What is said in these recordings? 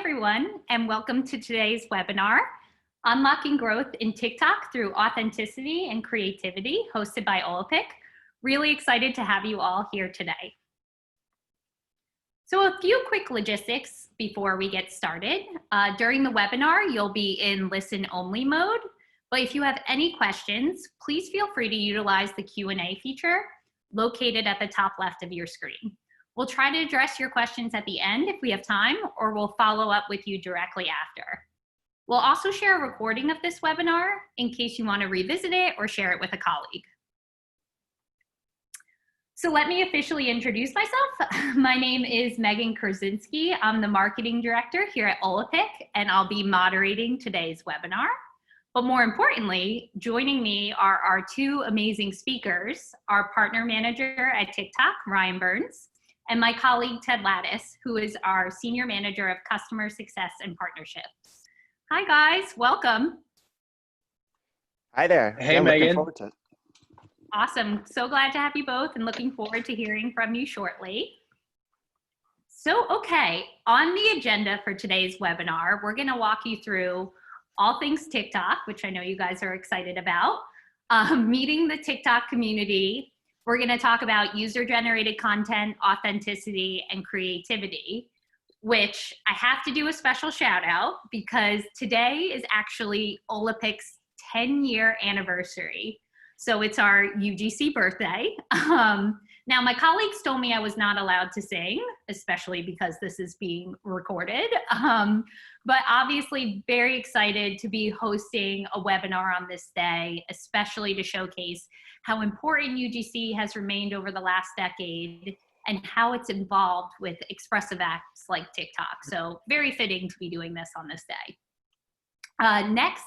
everyone, and welcome to today's webinar, Unlocking Growth in TikTok Through Authenticity and Creativity, hosted by Olapic. Really excited to have you all here today. So a few quick logistics before we get started. During the webinar, you'll be in listen-only mode, but if you have any questions, please feel free to utilize the Q&A feature located at the top left of your screen. We'll try to address your questions at the end if we have time, or we'll follow up with you directly after. We'll also share a recording of this webinar in case you want to revisit it or share it with a colleague. So let me officially introduce myself. My name is Megan Kurzinski. I'm the marketing director here at Olapic, and I'll be moderating today's webinar. But more importantly, joining me are our two amazing speakers, our partner manager at TikTok, Ryan Burns, and my colleague, Ted Lattis, who is our Senior Manager of Customer Success and Partnerships. Hi, guys. Welcome. Hi there. Hey, yeah, Megan. Looking forward to it. Awesome. So glad to have you both and looking forward to hearing from you shortly. So, okay, on the agenda for today's webinar, we're going to walk you through all things TikTok, which I know you guys are excited about, meeting the TikTok community. We're going to talk about user-generated content, authenticity, and creativity, which I have to do a special shout out because today is actually Olapic's 10-year anniversary. So it's our UGC birthday. Now, my colleagues told me I was not allowed to sing, especially because this is being recorded. But obviously very excited to be hosting a webinar on this day, especially to showcase how important UGC has remained over the last decade and how it's involved with expressive apps like TikTok. So very fitting to be doing this on this day. Next,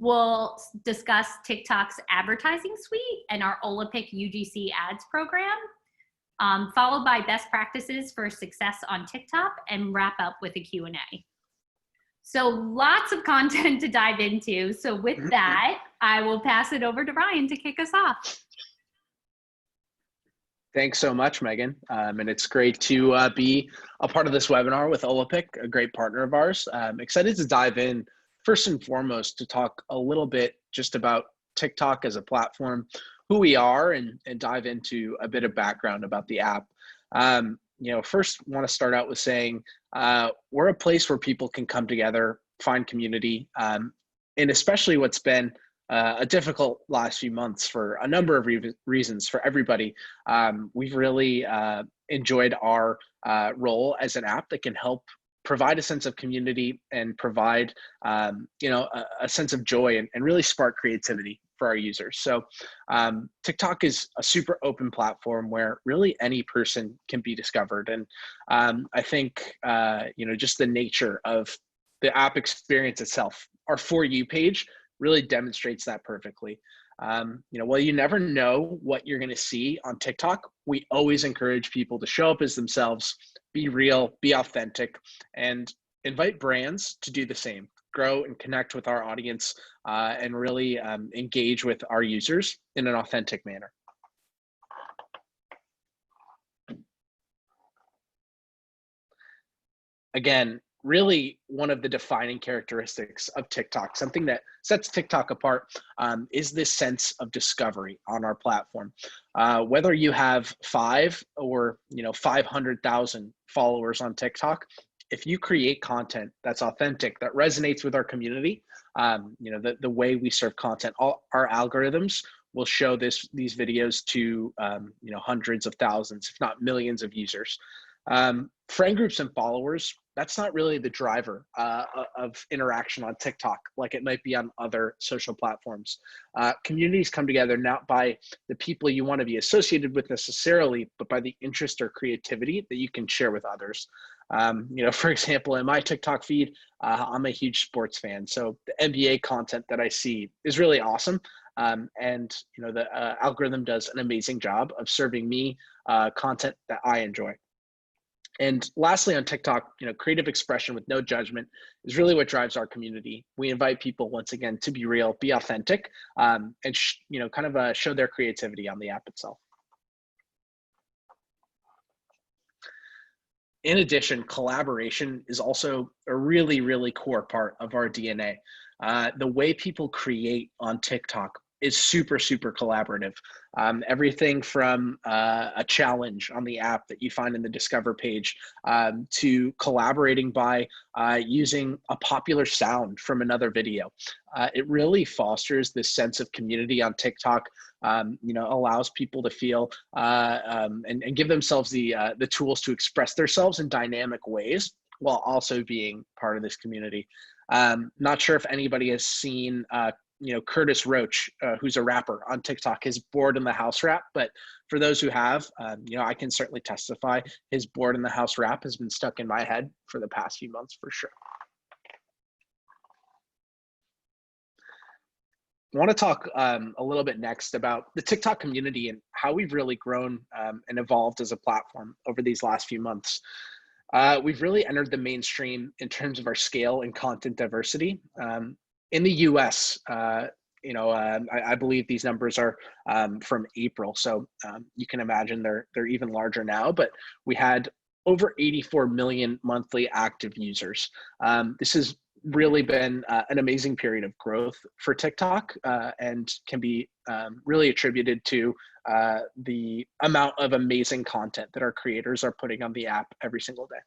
we'll discuss TikTok's advertising suite and our Olapic UGC ads program, followed by best practices for success on TikTok, and wrap up with a Q&A. So lots of content to dive into. So with that, I will pass it over to Ryan to kick us off. Thanks so much, Megan. And it's great to be a part of this webinar with Olapic, a great partner of ours. Excited to dive in first and foremost to talk a little bit just about TikTok as a platform, who we are, and dive into a bit of background about the app. First want to start out with saying we're a place where people can come together, find community, and especially what's been a difficult last few months for a number of reasons for everybody. We've really enjoyed our role as an app that can help provide a sense of community and provide a sense of joy and really spark creativity for our users. So TikTok is a super open platform where really any person can be discovered. And I think, just the nature of the app experience itself, our For You page really demonstrates that perfectly. While you never know what you're going to see on TikTok, we always encourage people to show up as themselves, be real, be authentic, and invite brands to do the same, grow and connect with our audience, and really engage with our users in an authentic manner. Again, really one of the defining characteristics of TikTok, something that sets TikTok apart, is this sense of discovery on our platform. Whether you have 5 or 500,000 followers on TikTok, if you create content that's authentic, that resonates with our community, the way we serve content, all our algorithms will show these videos to hundreds of thousands, if not millions of users. Friend groups and followers, that's not really the driver of interaction on TikTok like it might be on other social platforms. Communities come together not by the people you want to be associated with necessarily, but by the interest or creativity that you can share with others. For example, in my TikTok feed, I'm a huge sports fan. So the NBA content that I see is really awesome. And the algorithm does an amazing job of serving me content that I enjoy. And lastly, on TikTok, creative expression with no judgment is really what drives our community. We invite people, once again, to be real, be authentic, and show their creativity on the app itself. In addition, collaboration is also a really, really core part of our DNA. The way people create on TikTok is super, super collaborative. Everything from a challenge on the app that you find in the Discover page to collaborating by using a popular sound from another video. It really fosters this sense of community on TikTok. Allows people to feel and give themselves the tools to express themselves in dynamic ways while also being part of this community. Not sure if anybody has seen Curtis Roach, who's a rapper on TikTok, his Bored in the House rap. But for those who have, I can certainly testify his Bored in the House rap has been stuck in my head for the past few months for sure. I want to talk a little bit next about the TikTok community and how we've really grown and evolved as a platform over these last few months. We've really entered the mainstream in terms of our scale and content diversity. In the US, I believe these numbers are from April, so you can imagine they're even larger now, but we had over 84 million monthly active users. This has really been an amazing period of growth for TikTok and can be really attributed to the amount of amazing content that our creators are putting on the app every single day.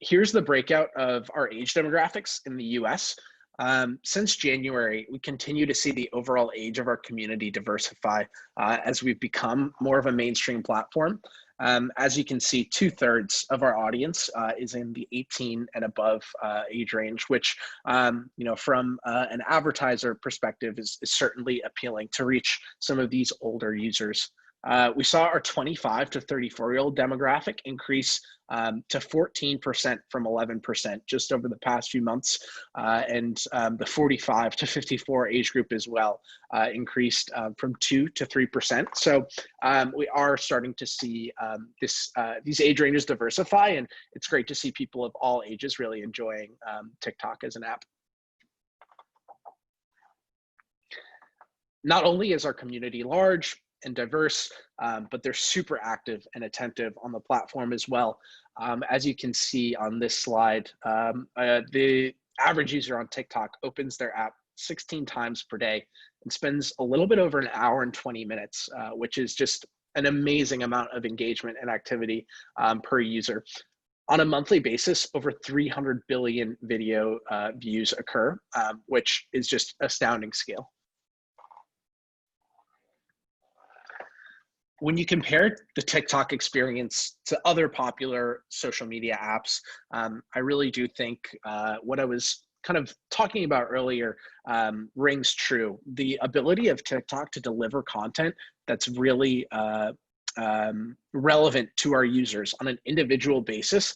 Here's the breakout of our age demographics in the US. Since January, we continue to see the overall age of our community diversify as we've become more of a mainstream platform. As you can see, 2/3 of our audience is in the 18 and above age range, which, from an advertiser perspective is certainly appealing to reach some of these older users. We saw our 25 to 34-year-old demographic increase to 14% from 11% just over the past few months. And the 45 to 54 age group as well increased from 2 to 3%. So we are starting to see these age ranges diversify, and it's great to see people of all ages really enjoying TikTok as an app. Not only is our community large and diverse, but they're super active and attentive on the platform as well. As you can see on this slide, the average user on TikTok opens their app 16 times per day and spends a little bit over an hour and 20 minutes, which is just an amazing amount of engagement and activity per user. On a monthly basis, over 300 billion video views occur, which is just astounding scale. When you compare the TikTok experience to other popular social media apps, I really do think what I was kind of talking about earlier rings true. The ability of TikTok to deliver content that's really relevant to our users on an individual basis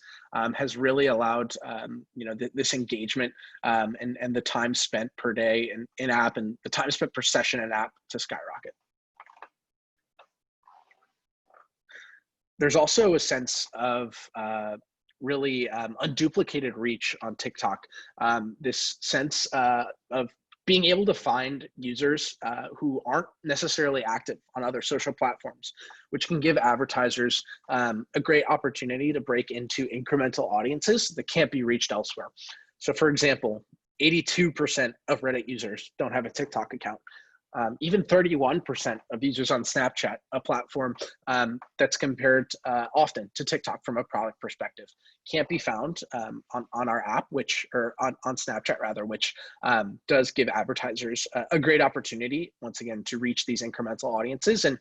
has really allowed this engagement and the time spent per day in app and the time spent per session in app to skyrocket. There's also a sense of really unduplicated reach on TikTok. This sense of being able to find users who aren't necessarily active on other social platforms, which can give advertisers a great opportunity to break into incremental audiences that can't be reached elsewhere. So for example, 82% of Reddit users don't have a TikTok account. Even 31% of users on Snapchat, a platform that's compared often to TikTok from a product perspective, can't be found on our app, or on Snapchat rather, which does give advertisers a great opportunity, once again, to reach these incremental audiences and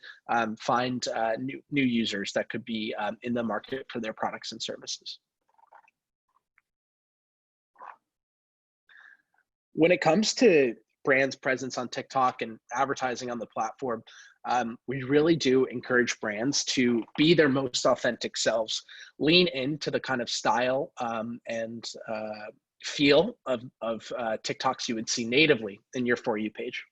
find new users that could be in the market for their products and services. When it comes to brands' presence on TikTok and advertising on the platform, we really do encourage brands to be their most authentic selves, lean into the kind of style and feel of TikToks you would see natively in your For You page.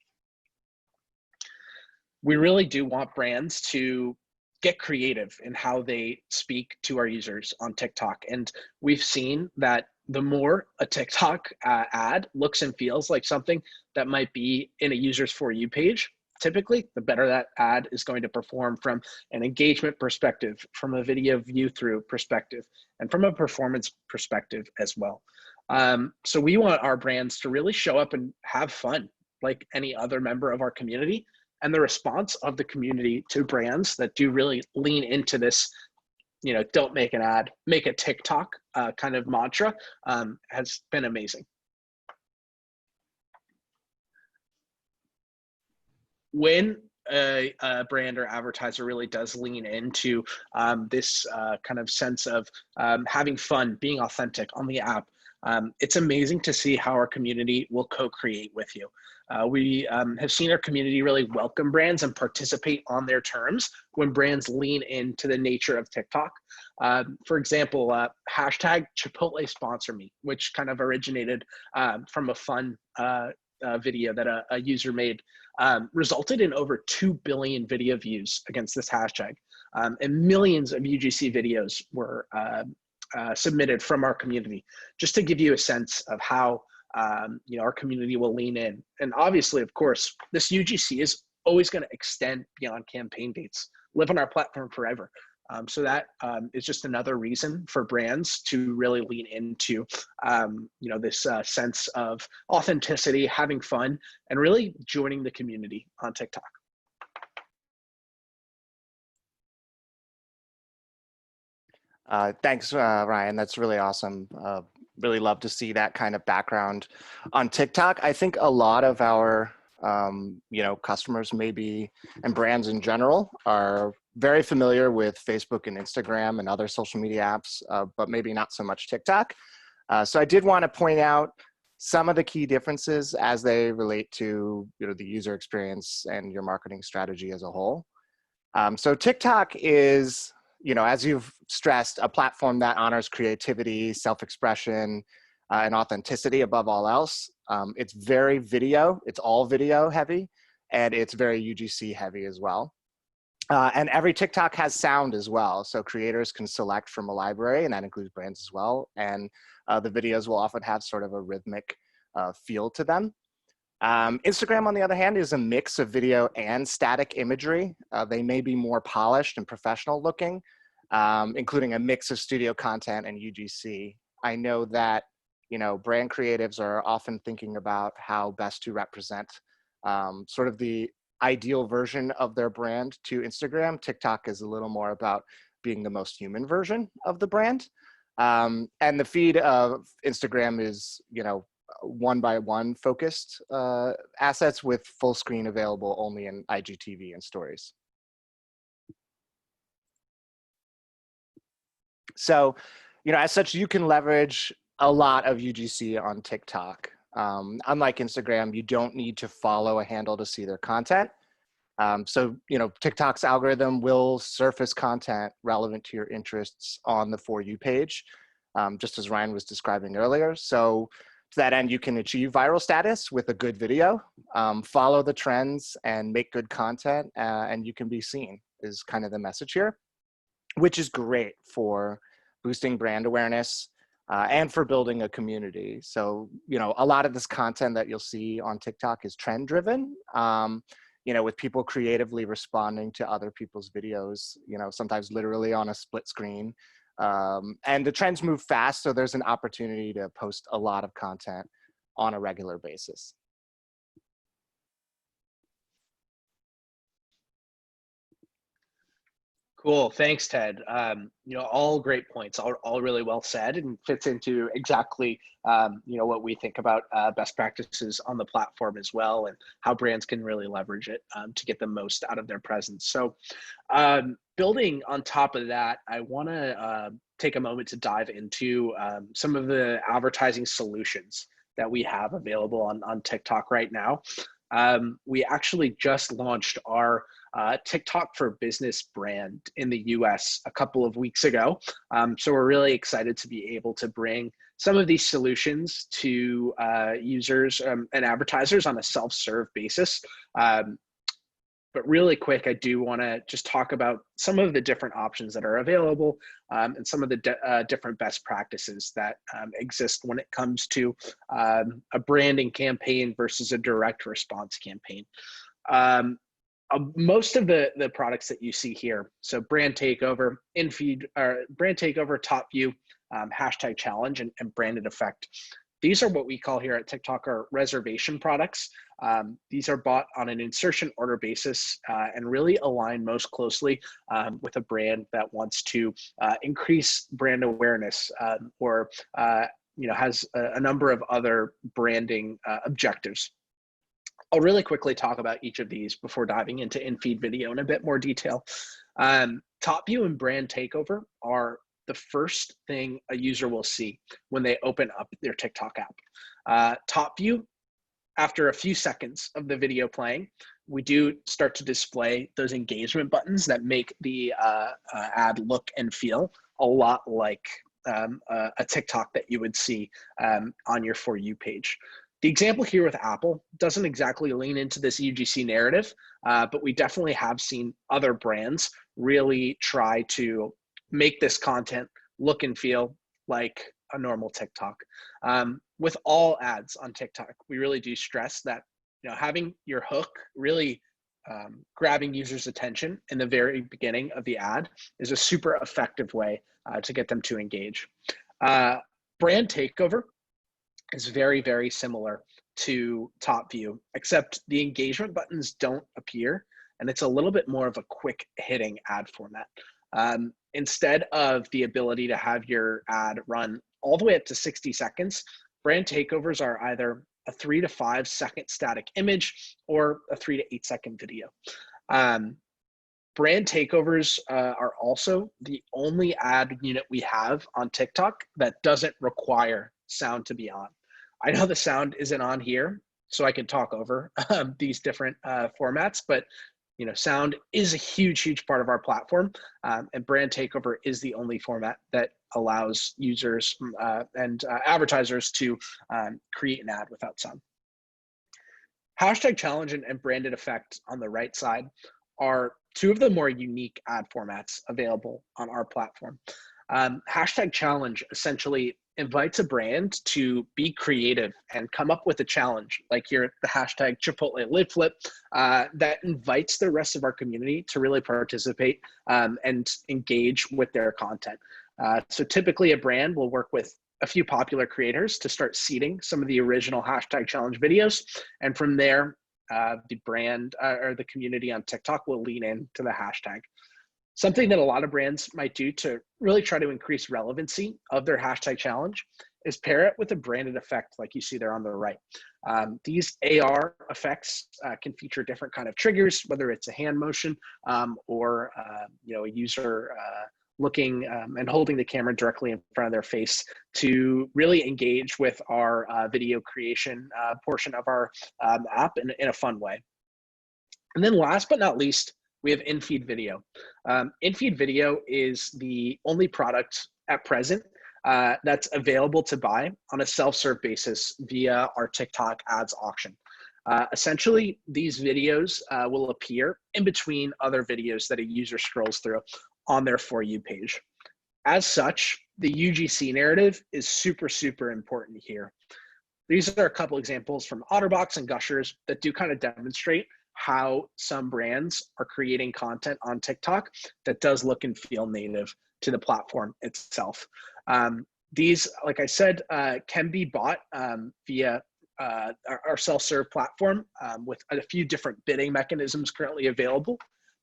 We really do want brands to get creative in how they speak to our users on TikTok. And we've seen that the more a TikTok ad looks and feels like something that might be in a user's For You page, typically, the better that ad is going to perform from an engagement perspective, from a video view through perspective, and from a performance perspective as well. So we want our brands to really show up and have fun like any other member of our community. And the response of the community to brands that do really lean into this, don't make an ad, make a TikTok kind of mantra has been amazing. When a brand or advertiser really does lean into this kind of sense of having fun, being authentic on the app, it's amazing to see how our community will co-create with you. We have seen our community really welcome brands and participate on their terms when brands lean into the nature of TikTok. For example, hashtag Chipotle sponsor me, which kind of originated from a fun video that a user made, resulted in over 2 billion video views against this hashtag. And millions of UGC videos were submitted from our community, just to give you a sense of how our community will lean in. And obviously, of course, this UGC is always going to extend beyond campaign dates, live on our platform forever. So that is just another reason for brands to really lean into, this sense of authenticity, having fun, and really joining the community on TikTok. Thanks, Ryan. That's really awesome. Really love to see that kind of background on TikTok. I think a lot of our, customers maybe, and brands in general, are very familiar with Facebook and Instagram and other social media apps, but maybe not so much TikTok. So I did want to point out some of the key differences as they relate to the user experience and your marketing strategy as a whole. So TikTok is, as you've stressed, a platform that honors creativity, self-expression, and authenticity above all else. It's very video, it's all video heavy, and it's very UGC heavy as well. And every TikTok has sound as well. So creators can select from a library, and that includes brands as well. And the videos will often have sort of a rhythmic feel to them. Instagram, on the other hand, is a mix of video and static imagery. They may be more polished and professional looking, including a mix of studio content and UGC. I know that, brand creatives are often thinking about how best to represent sort of the ideal version of their brand to Instagram. TikTok is a little more about being the most human version of the brand. And the feed of Instagram is, one by one focused assets with full screen available only in IGTV and stories. So, as such, you can leverage a lot of UGC on TikTok. Unlike Instagram, you don't need to follow a handle to see their content. So, TikTok's algorithm will surface content relevant to your interests on the For You page, just as Ryan was describing earlier. So to that end, you can achieve viral status with a good video, follow the trends, and make good content, and you can be seen, is kind of the message here, which is great for boosting brand awareness and for building a community. So, a lot of this content that you'll see on TikTok is trend driven, with people creatively responding to other people's videos, sometimes literally on a split screen. And the trends move fast, so there's an opportunity to post a lot of content on a regular basis. Cool, thanks, Ted. All great points, all really well said, and fits into exactly what we think about best practices on the platform as well, and how brands can really leverage it to get the most out of their presence. So, building on top of that, I want to take a moment to dive into some of the advertising solutions that we have available on TikTok right now. We actually just launched our TikTok for Business brand in the US a couple of weeks ago. So we're really excited to be able to bring some of these solutions to users and advertisers on a self-serve basis. But really quick, I do want to just talk about some of the different options that are available and some of the different best practices that exist when it comes to a branding campaign versus a direct response campaign. most of the products that you see here, so brand takeover, in-feed, or brand takeover, top view, hashtag challenge, and branded effect. These are what we call here at TikTok our reservation products. These are bought on an insertion order basis and really align most closely with a brand that wants to increase brand awareness or has a number of other branding objectives. I'll really quickly talk about each of these before diving into in-feed video in a bit more detail. Top view and brand takeover are the first thing a user will see when they open up their TikTok app. Top view, after a few seconds of the video playing, we do start to display those engagement buttons that make the ad look and feel a lot like a TikTok that you would see on your For You page. The example here with Apple doesn't exactly lean into this UGC narrative, but we definitely have seen other brands really try to make this content look and feel like a normal TikTok. With all ads on TikTok, we really do stress that having your hook really grabbing users' attention in the very beginning of the ad is a super effective way to get them to engage. Brand takeover is very, very similar to top view, except the engagement buttons don't appear, and it's a little bit more of a quick hitting ad format. Instead of the ability to have your ad run all the way up to 60 seconds, brand takeovers are either a 3 to 5 second static image or a 3 to 8 second video. Brand takeovers are also the only ad unit we have on TikTok that doesn't require sound to be on. I know the sound isn't on here, so I can talk over these different formats, but sound is a huge part of our platform, and brand takeover is the only format that allows users and advertisers to create an ad without sound. Hashtag challenge and branded effect on the right side are two of the more unique ad formats available on our platform. Hashtag challenge essentially invites a brand to be creative and come up with a challenge, like here the hashtag Chipotle lid flip, that invites the rest of our community to really participate and engage with their content. So typically a brand will work with a few popular creators to start seeding some of the original hashtag challenge videos. And from there, the brand or the community on TikTok will lean into the hashtag. Something that a lot of brands might do to really try to increase relevancy of their hashtag challenge is pair it with a branded effect like you see there on the right. These AR effects can feature different kind of triggers, whether it's a hand motion or a user looking and holding the camera directly in front of their face to really engage with our video creation portion of our app in a fun way. And then last but not least, we have in-feed video. In-feed video is the only product at present that's available to buy on a self-serve basis via our TikTok ads auction. Essentially, these videos will appear in between other videos that a user scrolls through on their For You page. As such, the UGC narrative is super important here. These are a couple examples from Otterbox and Gushers that do kind of demonstrate how some brands are creating content on TikTok that does look and feel native to the platform itself. These, like I said, can be bought via our self-serve platform with a few different bidding mechanisms currently available.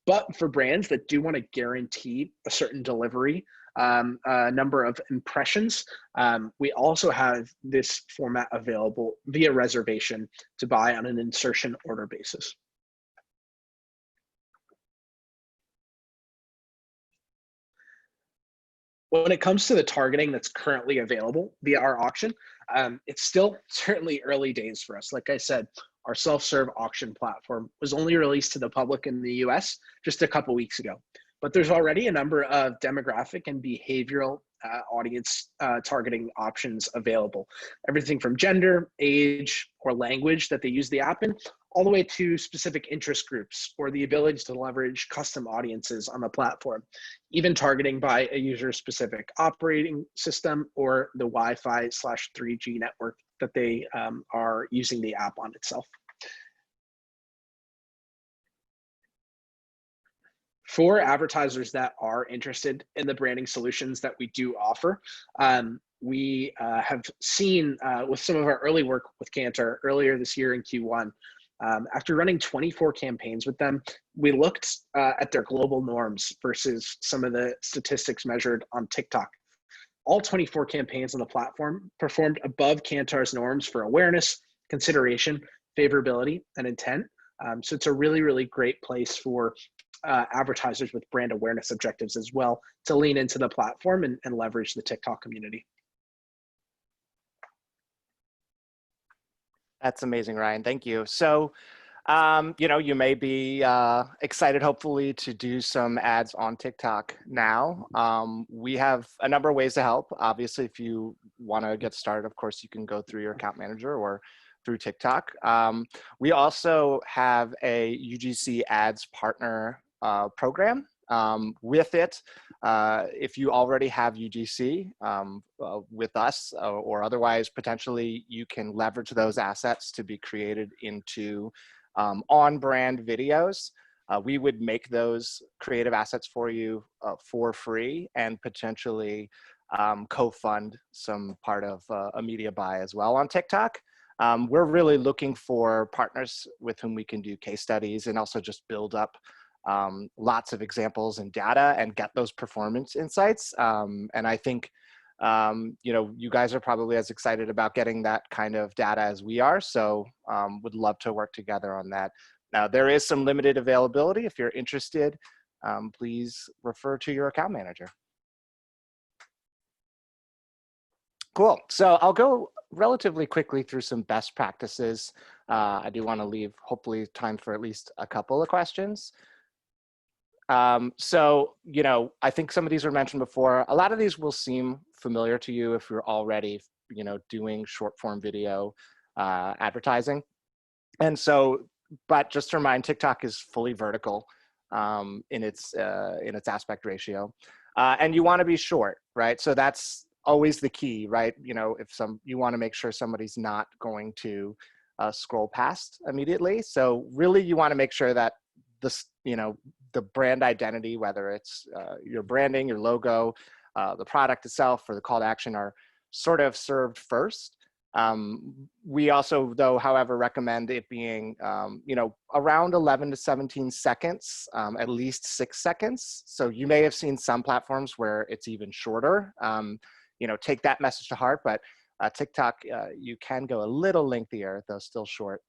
But for brands that do want to guarantee a certain delivery number of impressions, we also have this format available via reservation to buy on an insertion order basis. When it comes to the targeting that's currently available via our auction, it's still certainly early days for us. Like I said, our self-serve auction platform was only released to the public in the US just a couple weeks ago. But there's already a number of demographic and behavioral audience targeting options available. Everything from gender, age, or language that they use the app in, all the way to specific interest groups or the ability to leverage custom audiences on the platform, even targeting by a user-specific operating system or the Wi-Fi/3G network that they are using the app on itself. for advertisers that are interested in the branding solutions that we do offer, we have seen with some of our early work with Cantor earlier this year in Q1, after running 24 campaigns with them, we looked at their global norms versus some of the statistics measured on TikTok. All 24 campaigns on the platform performed above Kantar's norms for awareness, consideration, favorability, and intent. So it's a really, really great place for advertisers with brand awareness objectives as well to lean into the platform and leverage the TikTok community. That's amazing, Ryan. Thank you. So, you may be excited, hopefully, to do some ads on TikTok now. We have a number of ways to help. Obviously, if you want to get started, of course, you can go through your account manager or through TikTok. We also have a UGC Ads partner program. With it, if you already have UGC with us or otherwise, potentially you can leverage those assets to be created into on-brand videos. We would make those creative assets for you for free and potentially co-fund some part of a media buy as well on TikTok. We're really looking for partners with whom we can do case studies and also just build up lots of examples and data and get those performance insights. And I think, you guys are probably as excited about getting that kind of data as we are. So would love to work together on that. Now, there is some limited availability. If you're interested, please refer to your account manager. Cool. So I'll go relatively quickly through some best practices. I do want to leave, hopefully, time for at least a couple of questions. So, I think some of these were mentioned before. A lot of these will seem familiar to you if you're already, doing short form video advertising. And so, but just to remind, TikTok is fully vertical in its aspect ratio. And you want to be short, right? So that's always the key, right? If you want to make sure somebody's not going to scroll past immediately. So really you want to make sure that this, the brand identity, whether it's your branding, your logo, the product itself, or the call to action are sort of served first. We also, though, however, recommend it being, around 11 to 17 seconds, at least 6 seconds. So you may have seen some platforms where it's even shorter. Take that message to heart, but TikTok, you can go a little lengthier, though still short.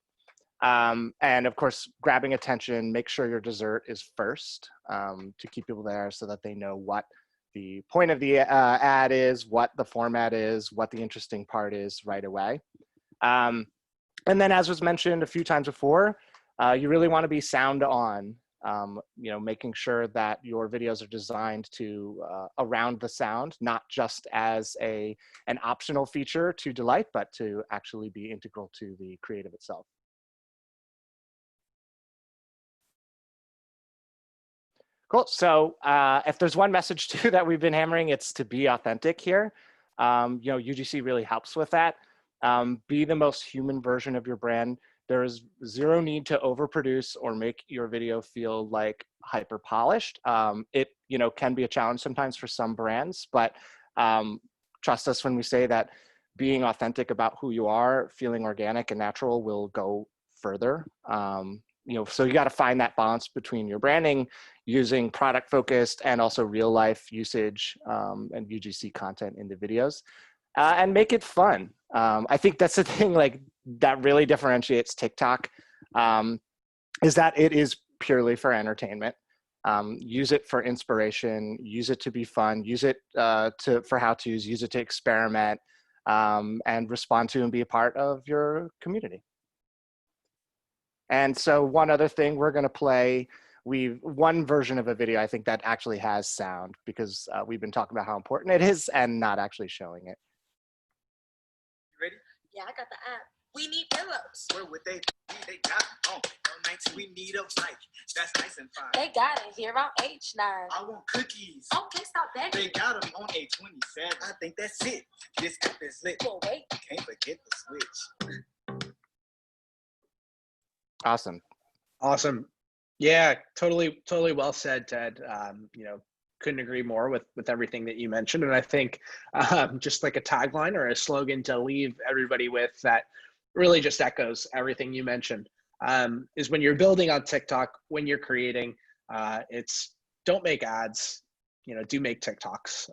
And of course, grabbing attention, make sure your dessert is first to keep people there so that they know what the point of the ad is, what the format is, what the interesting part is right away. And then, as was mentioned a few times before, you really want to be sound on, making sure that your videos are designed to around the sound, not just as an optional feature to delight, but to actually be integral to the creative itself. Cool. So if there's one message too that we've been hammering, it's to be authentic here. UGC really helps with that. Be the most human version of your brand. There is zero need to overproduce or make your video feel like hyper polished. It can be a challenge sometimes for some brands, but trust us when we say that being authentic about who you are, feeling organic and natural will go further. So you got to find that balance between your branding, using product focused and also real life usage and UGC content in the videos, and make it fun. I think that's the thing that really differentiates TikTok is that it is purely for entertainment. Use it for inspiration, use it to be fun, use it for how-tos, use it to experiment and respond to and be a part of your community. And so one other thing we're going to play, one version of a video I think that actually has sound because we've been talking about how important it is and not actually showing it. You ready? Yeah, I got the app. We need pillows. Where would they be? They got it on 19. We need those Nike. That's nice and fine. They got it here on H9. I want cookies. Okay, stop begging. They got them on A27. I think that's it. This app is lit. Well, wait. Can't forget the switch. Awesome. Awesome. Yeah, totally well said, Ted. You know, couldn't agree more with everything that you mentioned. And I think just like a tagline or a slogan to leave everybody with that really just echoes everything you mentioned, is when you're building on TikTok, when you're creating, it's don't make ads, you know, do make TikToks.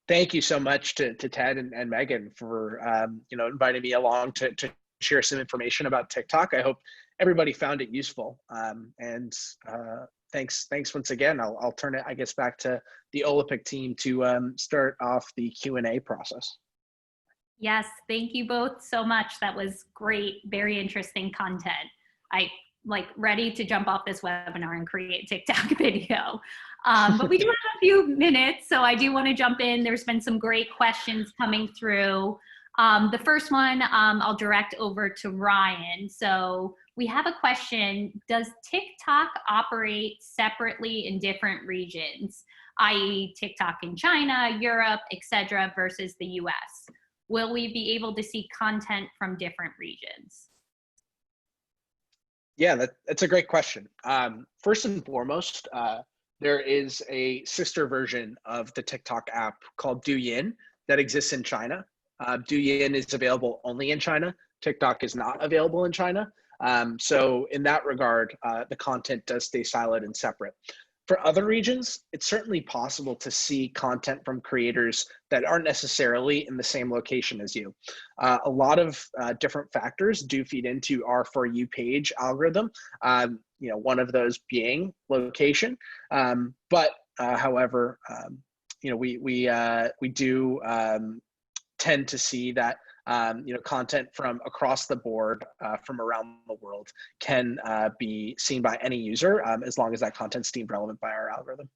Thank you so much to Ted and Megan for you know, inviting me along to share some information about TikTok. I hope everybody found it useful. And thanks once again. I'll turn it, I guess, back to the Olapic team to start off the Q&A process. Yes, thank you both so much. That was great, very interesting content. I like ready to jump off this webinar and create a TikTok video. But we do have a few minutes, so I do want to jump in. There's been some great questions coming through. The first one I'll direct over to Ryan. So we have a question: does TikTok operate separately in different regions, i.e. TikTok in China, Europe, etc., versus the US? Will we be able to see content from different regions? Yeah, that's a great question. First and foremost, there is a sister version of the TikTok app called Douyin that exists in China. Douyin is available only in China. TikTok is not available in China. So in that regard, the content does stay siloed and separate. For other regions, it's certainly possible to see content from creators that aren't necessarily in the same location as you. A lot of different factors do feed into our For You page algorithm, you know, one of those being location. However, you know, we do tend to see that you know, content from across the board, from around the world, can be seen by any user, as long as that content's deemed relevant by our algorithm.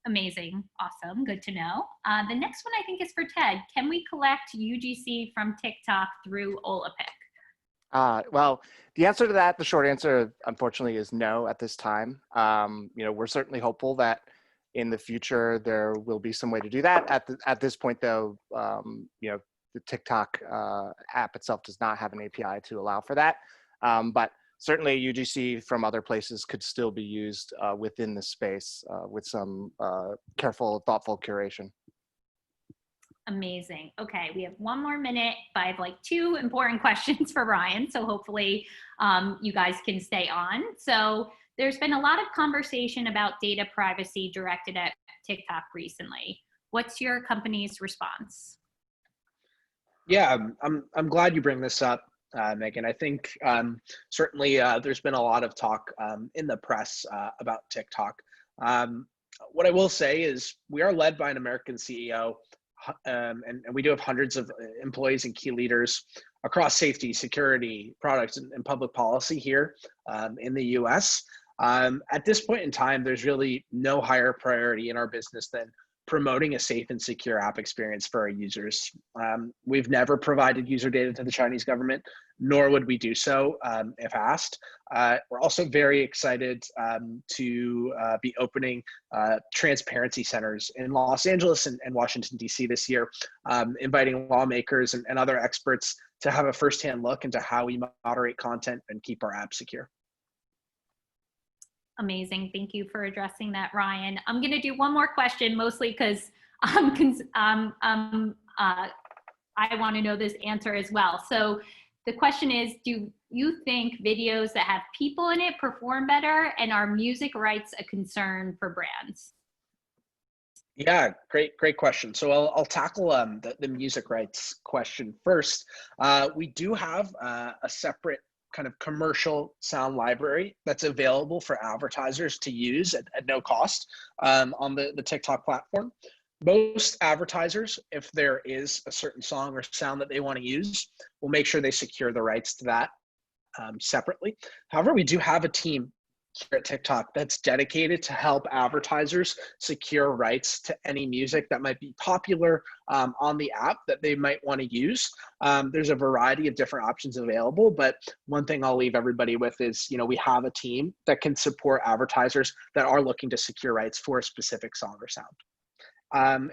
Amazing, awesome, good to know. The next one I think is for Ted. Can we collect UGC from TikTok through Olapic? Well, the answer to that, the short answer, unfortunately, is no at this time. You know, we're certainly hopeful that in the future there will be some way to do that. At this point, though, you know, the TikTok app itself does not have an API to allow for that. But certainly UGC from other places could still be used within the space with some careful, thoughtful curation. Amazing. Okay, we have one more minute, but I have like 2 important questions for Ryan. So hopefully you guys can stay on. So there's been a lot of conversation about data privacy directed at TikTok recently. What's your company's response? Yeah, I'm glad you bring this up, Megan. I think certainly there's been a lot of talk in the press about TikTok. What I will say is we are led by an American CEO, and we do have hundreds of employees and key leaders across safety, security, products, and public policy here in the US. At this point in time, there's really no higher priority in our business than promoting a safe and secure app experience for our users. We've never provided user data to the Chinese government, nor would we do so if asked. We're also very excited to be opening transparency centers in Los Angeles and Washington, D.C. this year, inviting lawmakers and other experts to have a firsthand look into how we moderate content and keep our apps secure. Amazing. Thank you for addressing that, Ryan. I'm going to do one more question, mostly because I want to know this answer as well. So the question is, do you think videos that have people in it perform better, and are music rights a concern for brands? Yeah, great question. So I'll tackle the music rights question first. We do have a separate kind of commercial sound library that's available for advertisers to use at no cost on the TikTok platform. Most advertisers, if there is a certain song or sound that they want to use, will make sure they secure the rights to that separately. However, we do have a team here at TikTok that's dedicated to help advertisers secure rights to any music that might be popular on the app that they might want to use. There's a variety of different options available, but one thing I'll leave everybody with is, you know, we have a team that can support advertisers that are looking to secure rights for a specific song or sound.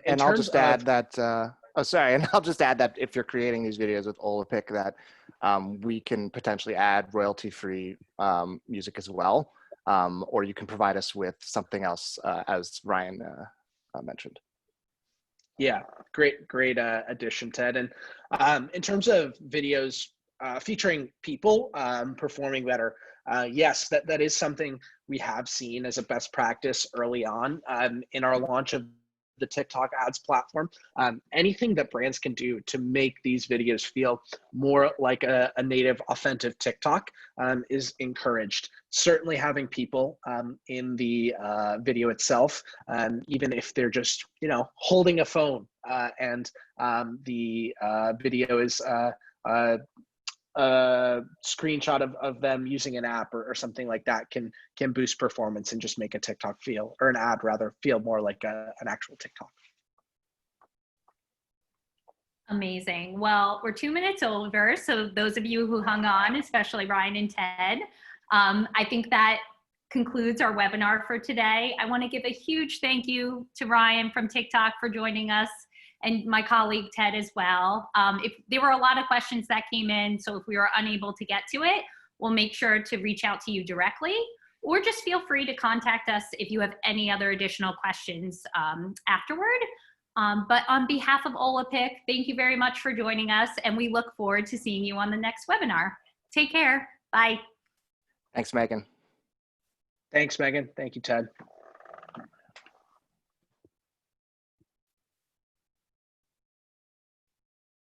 And I'll just add that Oh, sorry. And I'll just add that if you're creating these videos with Olapic, that we can potentially add royalty-free music as well. Or you can provide us with something else, as Ryan mentioned. Yeah, great addition, Ted. And in terms of videos featuring people performing better, yes, that is something we have seen as a best practice early on in our launch of the TikTok ads platform. Anything that brands can do to make these videos feel more like a native, authentic TikTok is encouraged. Certainly having people in the video itself, even if they're just, holding a phone and the video is a screenshot of them using an app or something like that can boost performance and just make a TikTok feel, or an ad rather, feel more like an actual TikTok. Amazing. Well, we're 2 minutes over, so those of you who hung on, especially Ryan and Ted, I think that concludes our webinar for today. I want to give a huge thank you to Ryan from TikTok for joining us, and my colleague Ted as well. If there were a lot of questions that came in, so if we were unable to get to it, we'll make sure to reach out to you directly, or just feel free to contact us if you have any other additional questions afterward. But on behalf of Olapic, thank you very much for joining us, and we look forward to seeing you on the next webinar. Take care. Bye. Thanks, Megan. Thanks, Megan. Thank you, Ted.